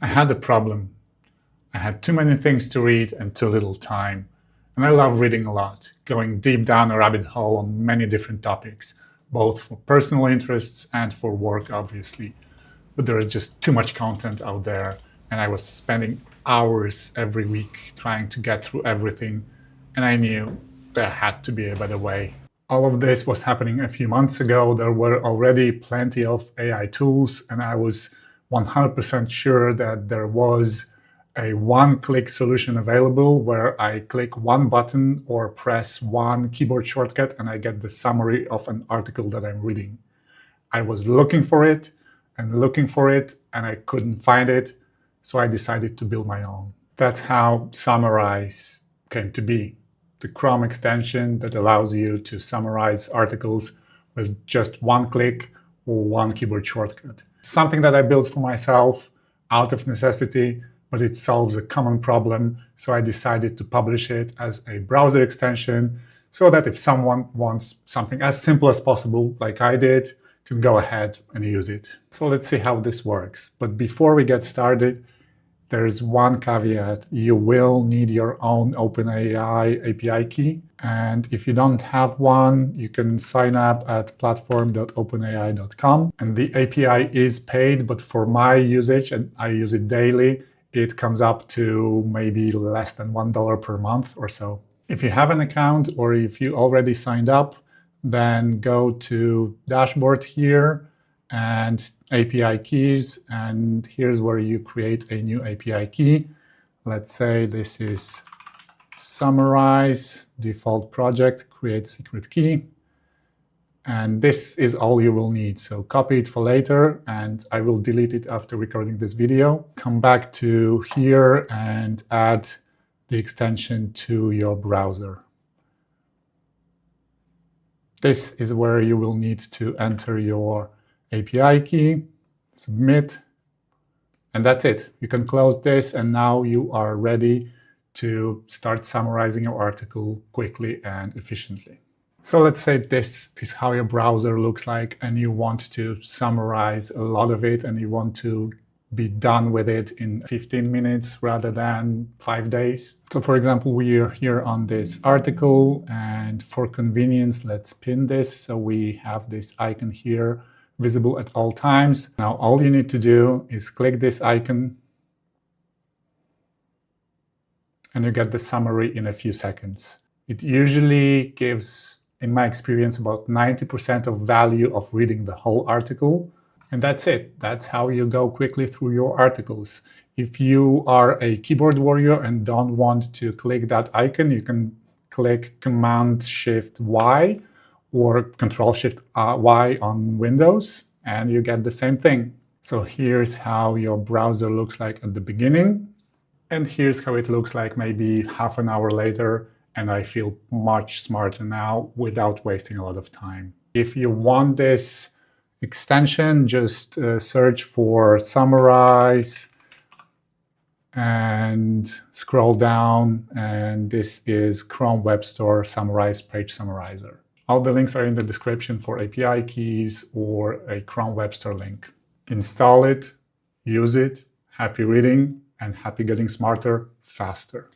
I had a problem. I had too many things to read and too little time. And I love reading a lot, going deep down a rabbit hole on many different topics, both for personal interests and for work, obviously. But there is just too much content out there, and I was spending hours every week trying to get through everything, and I knew there had to be a better way. All of this was happening a few months ago. There were already plenty of AI tools, and I was 100% sure that there was a one-click solution available where I click one button or press one keyboard shortcut and I get the summary of an article that I'm reading. I was looking for it and looking for it and I couldn't find it, so I decided to build my own. That's how SummerIce came to be. The Chrome extension that allows you to summarize articles with just one click or one keyboard shortcut. Something that I built for myself out of necessity, but it solves a common problem, so I decided to publish it as a browser extension so that if someone wants something as simple as possible, like I did, can go ahead and use it. So let's see how this works. But before we get started, there's one caveat. You will need your own OpenAI API key. And if you don't have one, you can sign up at platform.openai.com. And the API is paid, but for my usage, and I use it daily, it comes up to maybe less than $1 per month or so. If you have an account or if you already signed up, then go to dashboard here and API keys, and here's where you create a new API key. Let's say this is SummerIce, default project, create secret key. And this is all you will need. So copy it for later, and I will delete it after recording this video. Come back to here and add the extension to your browser. This is where you will need to enter your API key, submit, and that's it. You can close this, and now you are ready to start summarizing your article quickly and efficiently. So let's say this is how your browser looks like, and you want to summarize a lot of it, and you want to be done with it in 15 minutes rather than 5 days. So for example, we are here on this article, and for convenience, let's pin this. So we have this icon here visible at all times. Now, all you need to do is click this icon and you get the summary in a few seconds. It usually gives, in my experience, about 90% of value of reading the whole article. And that's it. That's how you go quickly through your articles. If you are a keyboard warrior and don't want to click that icon, you can click Command-Shift-Y or Control-Shift-Y on Windows, and you get the same thing. So here's how your browser looks like at the beginning, and here's how it looks like maybe half an hour later, and I feel much smarter now without wasting a lot of time. If you want this extension, just search for SummerIce and scroll down, and this is Chrome Web Store SummerIce Page Summarizer. All the links are in the description for API keys or a Chrome Web Store link. Install it, use it, happy reading, and happy getting smarter faster.